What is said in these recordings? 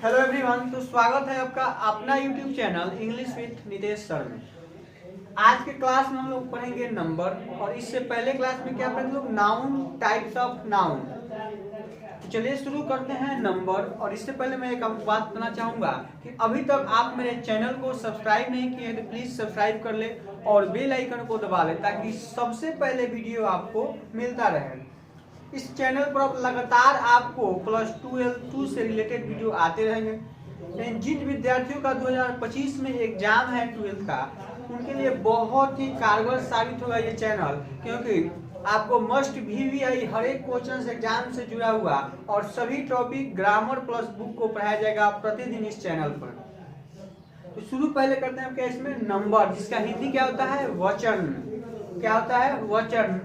Hello everyone, तो स्वागत है आपका अपना YouTube channel English with Nitesh sir में। आज के क्लास में हम लोग पढ़ेंगे नंबर, और इससे पहले क्लास में क्या पढ़े लोग नाउन, टाइप्स ऑफ नाउन। तो चलिए शुरू करते हैं नंबर। और इससे पहले मैं एक बात बताना चाहूंगा कि अभी तक आप मेरे चैनल को सब्सक्राइब नहीं किए हैं तो प्लीज सब्सक्राइब कर ले और बेल आइकन को दबा ले, ताकि सबसे पहले वीडियो आपको मिलता रहे। इस चैनल पर लगातार आपको +2 से रिलेटेड वीडियो आते रहेंगे। जिन विद्यार्थियों का 2025 में एग्जाम है 12th का, उनके लिए बहुत ही कारगर साबित होगा ये चैनल, क्योंकि आपको मस्ट VVI हर एक क्वेश्चन एग्जाम से जुड़ा हुआ और सभी टॉपिक ग्रामर प्लस बुक को पढ़ाया जाएगा प्रतिदिन इस चैनल पर। तो शुरू पहले करते हैं क्या इसमें नंबर, जिसका हिंदी क्या होता है वचन। क्या होता है वचन।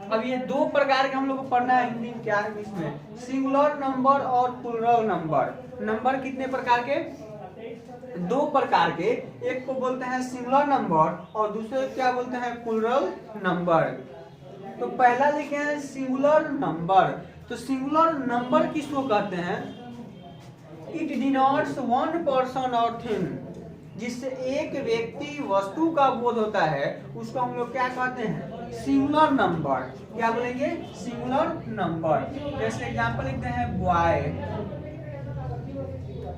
अब ये दो प्रकार के हम लोग को पढ़ना है हिंदी में। क्या है इसमें सिंगुलर नंबर और प्लूरल नंबर। नंबर कितने प्रकार के? दो प्रकार के। एक को बोलते हैं सिंगुलर नंबर और दूसरे को क्या बोलते हैं प्लूरल नंबर। तो पहला लिखे हैं सिंगुलर नंबर। तो सिंगुलर नंबर किसको कहते हैं? इट डिनोट्स वन पर्सन और थिंग, जिससे एक व्यक्ति वस्तु का बोध होता है, उसको हम लोग क्या कहते हैं? Singular number. क्या बोलेंगे? Singular number. जैसे एग्जांपल लिखते हैं boy,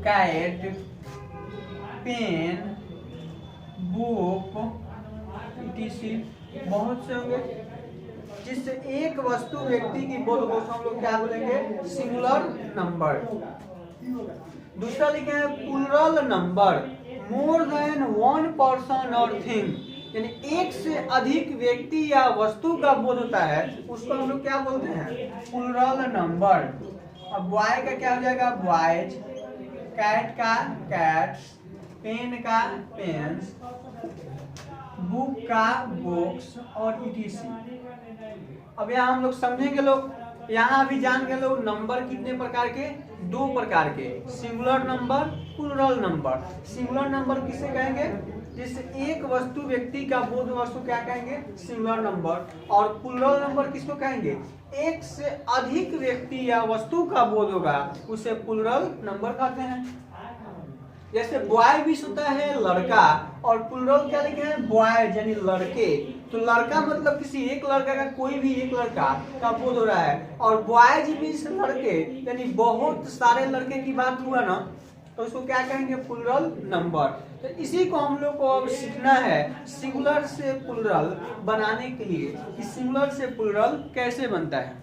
cat, pen, book, etc। बहुत से होंगे, जिससे एक वस्तु व्यक्ति की बोध को हम लोग क्या बोलेंगे? Singular number. दूसरा लिखे हैं plural number, more than one person और थिंग, यानी एक से अधिक व्यक्ति या वस्तु का बोध होता है, उसको हम लोग क्या बोलते हैं? Plural number. अब बॉय का क्या हो जाएगा? बॉयज, कैट का कैट्स, पेन का पेन्स, बुक का बुक्स और etc। अब यहाँ हम लोग समझेंगे लोग, यहाँ भी जान गए लोग नंबर कितने प्रकार के? दो प्रकार के, singular number, plural number. Singular number किसे कहेंगे? जिससे एक वस्तु व्यक्ति का बोध वस्तु क्या कहेंगे? Singular number. और प्लूरल नंबर किसको कहेंगे? एक से अधिक व्यक्ति या वस्तु का बोध होगा, उसे प्लूरल नंबर कहते हैं। जैसे बॉय भी होता है लड़का, और प्लूरल क्या लिखे हैं? बॉयज, यानी लड़के। तो लड़का मतलब किसी एक लड़का का, कोई भी एक लड़का का बोध हो रहा है, और बॉयज भी लड़के, यानी बहुत सारे लड़के की बात हुआ ना, तो उसको क्या कहेंगे? Plural number. तो इसी को हम लोग को अब सीखना है, सिंगुलर से प्लूरल बनाने के लिए कि सिंगुलर से प्लूरल कैसे बनता है।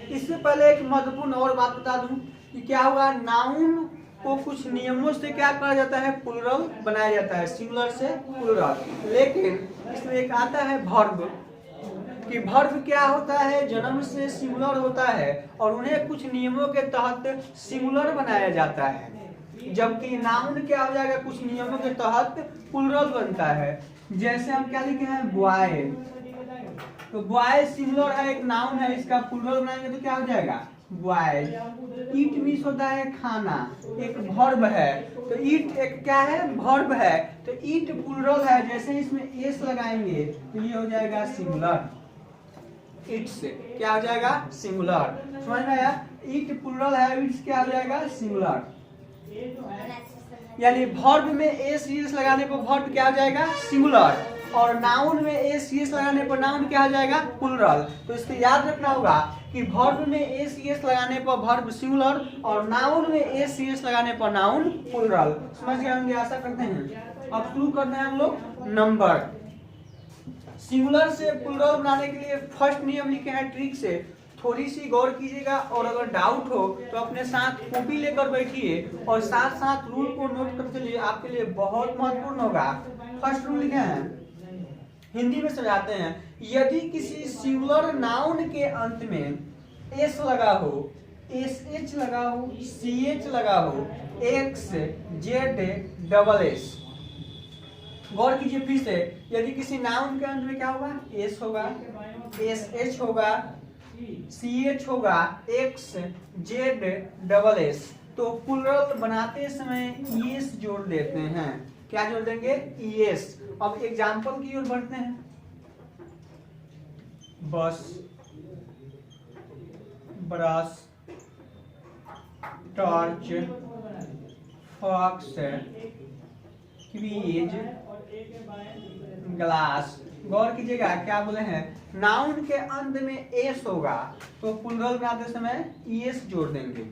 इससे पहले एक महत्वपूर्ण और बात बता दूं कि क्या होगा, नाउन को कुछ नियमों से क्या करा जाता है? प्लूरल बनाया जाता है, सिंगुलर से प्लूरल। लेकिन इसमें एक आता है वर्ब, कि वर्ब क्या होता है? जन्म से सिंगुलर होता है और उन्हें कुछ नियमों के तहत सिंगुलर बनाया जाता है, जबकि नाउन क्या हो जाएगा? कुछ नियमों के तहत प्लूरल बनता है। जैसे हम क्या लिखे हैं? बॉय। तो बॉय सिंगुलर है, एक नाउन है, इसका प्लूरल बनाएंगे तो क्या हो जाएगा? बॉयज। ईट मीन्स होता है खाना, एक वर्ब है। तो ईट एक क्या है? वर्ब है। तो ईट प्लूरल है, जैसे इसमें एस लगाएंगे तो ये हो जाएगा सिंगुलर। इट्स क्या हो जाएगा? सिंगुलर। समझ में आया? ईट प्लूरल है, इट्स क्या हो जाएगा? सिंगुलर। यानी वर्ब में एस लगाने पर वर्ब क्या हो जाएगा? सिंगुलर, और नाउन में एस लगाने पर नाउन क्या हो जाएगा? प्लूरल। तो इसको याद रखना होगा कि वर्ब में एस लगाने पर वर्ब सिंगुलर, और नाउन में एस लगाने पर नाउन प्लूरल। समझ गए होंगे, आशा करते हैं। अब शुरू करते हैं हम लोग नंबर। सिंगुलर से प्लूरल बनाने के लिए फर्स्ट नियम लिखे हैं ट्रिक से, थोड़ी सी गौर कीजिएगा, और अगर डाउट हो तो अपने साथ कॉपी लेकर बैठिए और साथ साथ रूल को नोट करते चलिए, आपके लिए बहुत महत्वपूर्ण होगा। फर्स्ट रूल लिखे हैं, हिंदी में समझाते हैं। यदि किसी सिंगुलर नाउन के अंत में एस लगा हो, SH लगा हो, CH लगा हो, XZSS, गौर कीजिए फिर से, यदि किसी नाउन के अंत में क्या होगा? एस होगा, SH होगा, CH होगा, XZSS, तो प्लूरल बनाते समय ES जोड़ देते हैं। क्या जोड़ देंगे? ES। अब एग्जाम्पल की ओर बढ़ते हैं। Bus, brush, torch, fox, quiz, glass. गौर कीजिएगा क्या बोले हैं, नाउन के अंत में एस होगा तो प्लूरल बनाते समय ईएस जोड़ देंगे,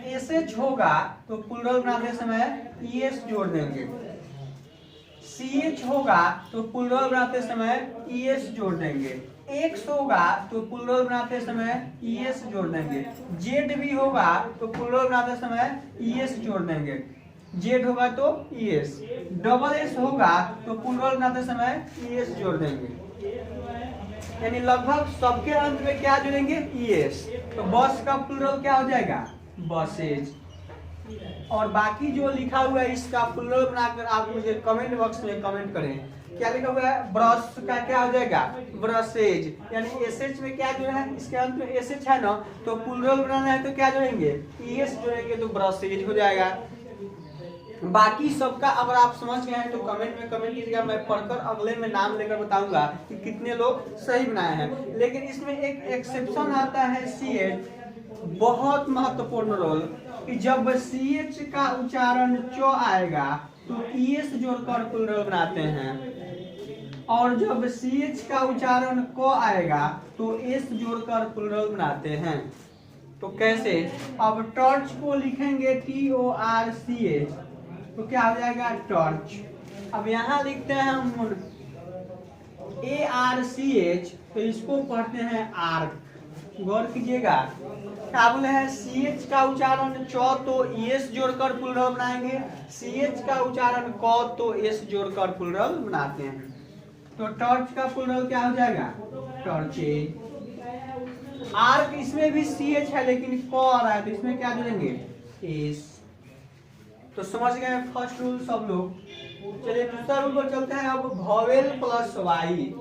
एसएच होगा तो प्लूरल बनाते समय ईएस जोड़ देंगे, सीएच होगा तो प्लूरल बनाते समय ईएस जोड़ देंगे, एक्स होगा तो प्लूरल बनाते समय ईएस जोड़ देंगे, जेड भी होगा तो प्लूरल बनाते समय ईएस जोड़ देंगे, जेड होगा तो ईएस, डबल एस होगा तो प्लूरल बनाते समय ईएस जोड़ देंगे। यानी लगभग सबके अंत में क्या जोड़ेंगे, ईएस। तो बस का प्लूरल क्या हो जाएगा, बसेज। और बाकी जो लिखा हुआ है इसका प्लूरल बनाकर आप मुझे कमेंट बॉक्स में कमेंट करें। क्या लिखा हुआ है, ब्रश का क्या हो जाएगा, ब्रशेज। यानी एसएच में क्या जोड़ना है, इसके अंत में एसएच है ना, तो प्लूरल बनाना है तो क्या जोड़ेंगे, ईएस जोड़ेंगे तो ब्रशेज हो जाएगा। बाकी सबका अगर आप समझ गए हैं तो कमेंट में कमेंट कीजिएगा, मैं पढ़कर अगले में नाम लेकर बताऊंगा कि कितने लोग सही बनाए हैं। लेकिन इसमें एक एक्सेप्शन आता है सीएच, बहुत महत्वपूर्ण रोल, कि जब सीएच का उच्चारण चो आएगा तो ईएस जोड़कर प्लूरल बनाते हैं, और जब सीएच का उच्चारण को आएगा तो एस जोड़कर प्लूरल बनाते हैं। तो कैसे, अब टॉर्च को लिखेंगे TORCH तो क्या हो जाएगा, टॉर्च। अब यहाँ लिखते हैं हम ARCH तो इसको पढ़ते हैं आर्क। गौर कीजिएगा क्या बोले हैं, सीएच का उच्चारण चौ तो एस जोड़कर प्लूरल बनाएंगे, सीएच का उच्चारण क तो एस जोड़कर प्लूरल बनाते हैं। तो टॉर्च का प्लूरल क्या हो जाएगा, टॉर्चेज। आर्क, इसमें भी सीएच है लेकिन क आ रहा है तो इसमें क्या जोड़ेंगे, एस। तो समझ गए फर्स्ट रूल सब लोग। चलिए दूसरा रूल पर चलते हैं। अब वॉवेल प्लस वाई,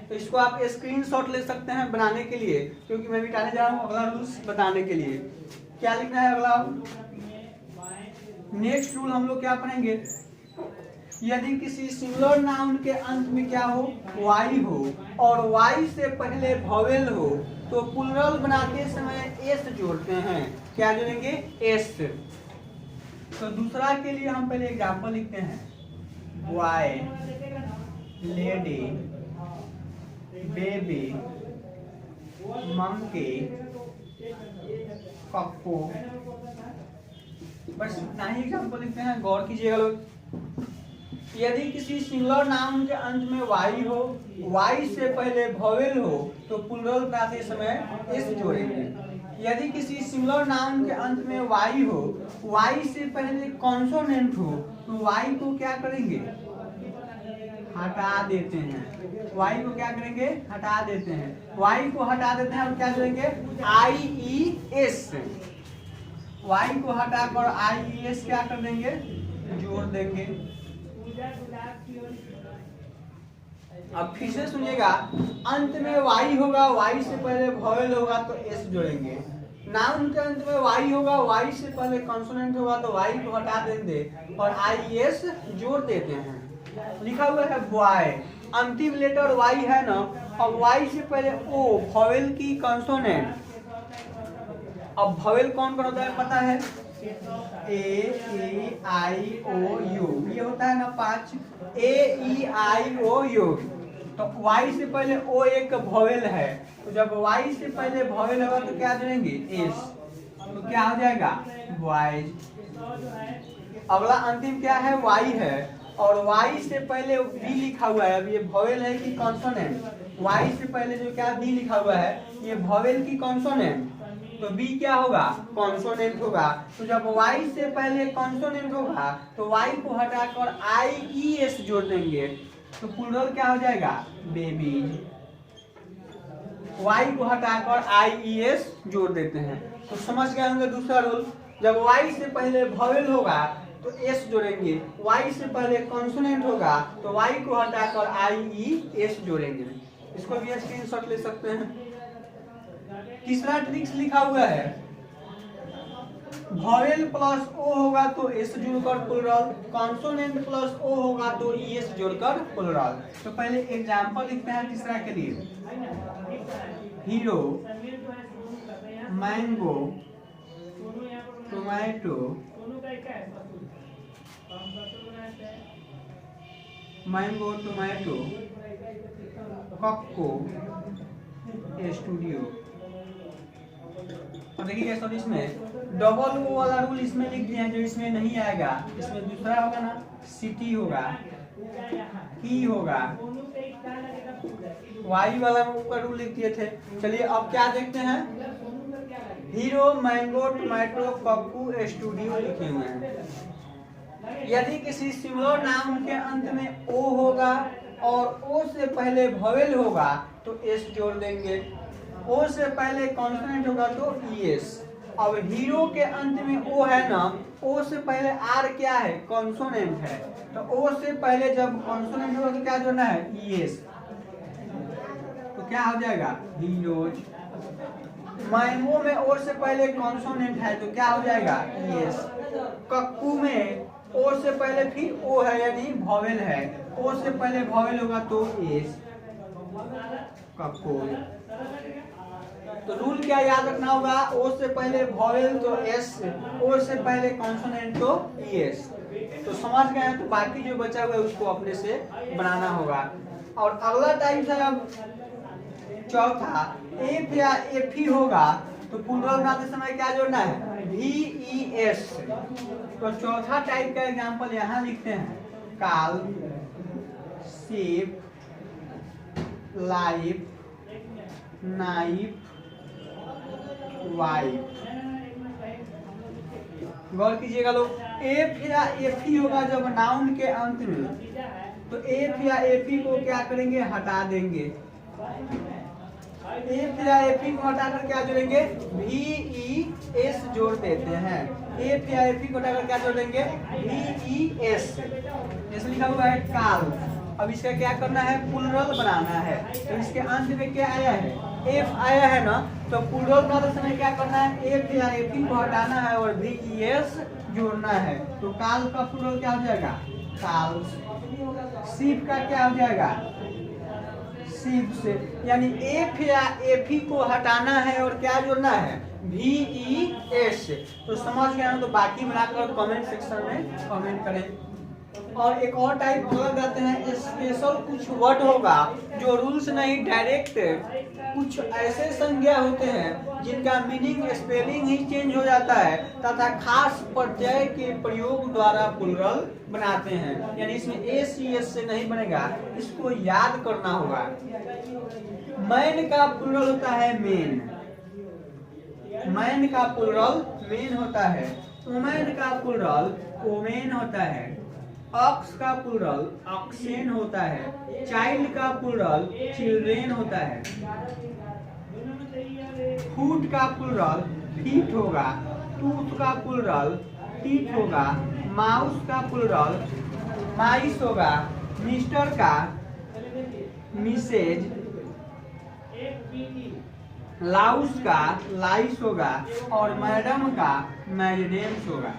तो इसको आप स्क्रीनशॉट ले सकते हैं बनाने के लिए, क्योंकि मैं मिटाने जा रहा हूँ अगला रूल्स बताने के लिए। क्या लिखना है अगला, नेक्स्ट रूल हम लोग क्या पढ़ेंगे, यदि किसी सिंगुलर नाउन के अंत में क्या हो, वाई हो, और वाई से पहले वॉवेल हो तो प्लूरल बनाते समय एस जोड़ते हैं। क्या जोड़ेंगे, एस। तो दूसरा के लिए हम पहले एग्जांपल लिखते हैं, बॉय, लेडी, बेबी, मंकी, कक्को। बस इतना ही एग्जांपल लिखते हैं, गौर कीजिएगा लोग। यदि किसी सिंगुलर नाउन के अंत में वाई हो, वाई से पहले वॉवेल हो तो प्लूरल बनाते समय एस जोड़ेंगे। यदि किसी सिंगुलर नाउन के अंत में वाई हो, वाई से पहले कॉन्सोनेंट हो तो वाई को क्या करेंगे, हटा देते हैं। वाई को क्या करेंगे, हटा देते हैं। वाई को हटा देते हैं और क्या जोड़ेंगे, IES। वाई को हटाकर IES क्या कर देंगे, जोड़ देंगे। अब फिर से सुनिएगा, अंत में वाई होगा, वाई से पहले वॉवेल होगा तो एस जोड़ेंगे। नाउन के अंत में वाई होगा, वाई से पहले कॉन्सोनेंट होगा तो वाई को हटा देंगे और IES जोड़ देते हैं। लिखा हुआ है बॉय, अंतिम लेटर वाई है ना, अब वाई से पहले ओ, वॉवेल की कॉन्सोनेंट। अब वॉवेल कौन कौन होता है पता है, A-E-I-O-U, ये होता है ना 5, A-E-I-O-U। तो वाई से पहले ओ एक वॉवेल है, तो जब वाई से पहले वॉवेल होगा तो क्या जोड़ेंगे, एस। तो क्या हो जाएगा, बॉयज। अगला अंतिम क्या है, वाई है, और वाई से पहले बी लिखा हुआ है। अब ये वॉवेल है कि कॉन्सोनेंट, वाई से पहले जो क्या बी लिखा हुआ है ये वॉवेल की कॉन्सोनेंट, तो बी क्या होगा, कॉन्सोनेंट होगा। तो जब वाई से पहले कॉन्सोनेंट होगा तो वाई को हटाकर IES जोड़ देंगे तो प्लूरल क्या हो जाएगा, बेबीज। वाई को हटाकर IES जोड़ देते हैं। तो समझ गए होंगे दूसरा रूल, जब वाई से पहले वॉवेल होगा तो एस जोड़ेंगे, वाई से पहले कॉन्सोनेंट होगा तो वाई को हटाकर IES जोड़ेंगे। इसको भी स्क्रीनशॉट ले सकते हैं। तीसरा ट्रिक्स लिखा हुआ है, वॉवेल प्लस ओ होगा तो एस जोड़कर प्लूरल, कॉन्सोनेंट प्लस ओ होगा तो ईएस जोड़कर प्लूरल। तो पहले एग्जांपल लिखते हैं तीसरा के लिए, hero, mango, tomato, mango, tomato, कक्को, स्टूडियो। और देखिए सर इसमें डबल ओ वाला रूल इसमें लिख दिए हैं, जो इसमें नहीं आएगा। इसमें दूसरा होगा ना, सिटी होगा, की होगा, वाई वाला ऊपर रूल लिख दिए थे। चलिए अब क्या देखते हैं, hero, mango, tomato, cuckoo, studio लिखे हुए हैं। यदि किसी सिंगुलर नाउन के अंत में ओ होगा और ओ से पहले वोवेल होगा तो एस जोड़ देंगे, ओ से पहले कॉन्सोनेंट होगा तो ईएस। अब हीरो के अंत में ओ है ना, ओ से पहले आर क्या है, कॉन्सोनेंट है, तो ओ से पहले जब कॉन्सोनेंट होगा तो क्या जोड़ना है, ईएस। तो क्या हो जाएगा, हीरोज। मैंगो में ओ से पहले कॉन्सोनेंट है तो क्या हो जाएगा, ईएस। कक्कू में ओ से पहले फिर ओ है यानी वोवेल है, ओ से पहले वोवेल होगा तो एस, कक्कू। तो रूल क्या याद रखना होगा, ओ से पहले वोवेल तो एस, ओ से पहले कॉन्सोनेंट तो ईएस। तो समझ गए हैं, तो बाकी जो बचा हुआ है उसको अपने से बनाना होगा। और अगला टाइप है अब चौथा, एफ या एफ ही होगा तो प्लूरल बनाते समय क्या जोड़ना है, वी ई एस। तो चौथा टाइप का एग्जांपल यहाँ लिखते हैं, काल, शेप, लाइफ, नाइफ, वाइफ। गौर कीजिएगा लोग, एफ या एफ ही होगा जब नाउन के अंत में, तो एफ या एफ ही को क्या करेंगे, हटा देंगे। एफ या एफ ही को हटाकर क्या जोड़ेंगे, वी ई एस जोड़ देते हैं। एफ या एफ ही को हटाकर क्या जोड़ेंगे, वी ई एस। जैसे लिखा हुआ है काल, अब इसका क्या करना है, प्लूरल बनाना है। तो इसके अंत में क्या आया है, एफ आया है ना, तो प्लूरल बनाते समय क्या करना है, एफ या एफ ही को हटाना है और वी ई एस जोड़ना है। तो काल का प्लूरल क्या हो जाएगा, काल। सीप का क्या हो जाएगा, सीप से, यानी एफ या एफ ही को हटाना है और क्या जोड़ना है, वी ई एस। तो समझ गए ना, तो बाकी बनाकर कमेंट सेक्शन में कमेंट करें। और एक और टाइप अलग आते हैं, स्पेशल कुछ वर्ड होगा जो रूल्स नहीं, डायरेक्ट कुछ ऐसे संज्ञा होते हैं जिनका मीनिंग, स्पेलिंग ही चेंज हो जाता है तथा खास प्रत्यय के प्रयोग द्वारा प्लूरल बनाते हैं। यानी इसमें एस सी एस से नहीं बनेगा, इसको याद करना होगा। मैन का प्लूरल होता है मेन, मैन का प्लूरल मेन होता है। वुमेन का प्लूरल वोमेन होता है। ऑक्स का प्लूरल ऑक्सेन होता है। चाइल्ड का प्लूरल चिल्ड्रेन होता है। फूड का प्लूरल फीट होगा। टूथ का प्लूरल टीथ होगा। माउस का प्लूरल माइस होगा। मिस्टर का मिसेज, लाउस का लाइस होगा और मैडम का मैडम्स होगा।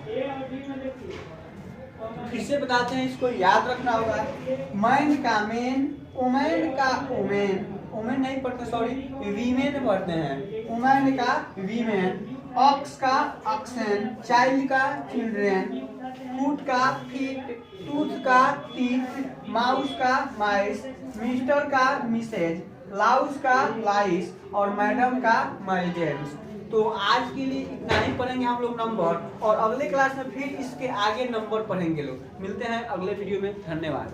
फिर से बताते हैं, इसको याद रखना होगा। मैन का मेन, वुमेन का वुमेन, वुमेन नहीं पढ़ते सॉरी, वीमेन पढ़ते हैं। वुमेन का वीमेन, ऑक्स का ऑक्सेन, चाइल्ड का चिल्ड्रेन, फूट का फीट, टूथ का टीथ, माउस का माइस, मिस्टर का मिसेज, लाउस का लाइस और मैडम का मैडम्स। तो आज के लिए इतना ही पढ़ेंगे हम लोग नंबर, और अगले क्लास में फिर इसके आगे नंबर पढ़ेंगे लोग। मिलते हैं अगले वीडियो में, धन्यवाद।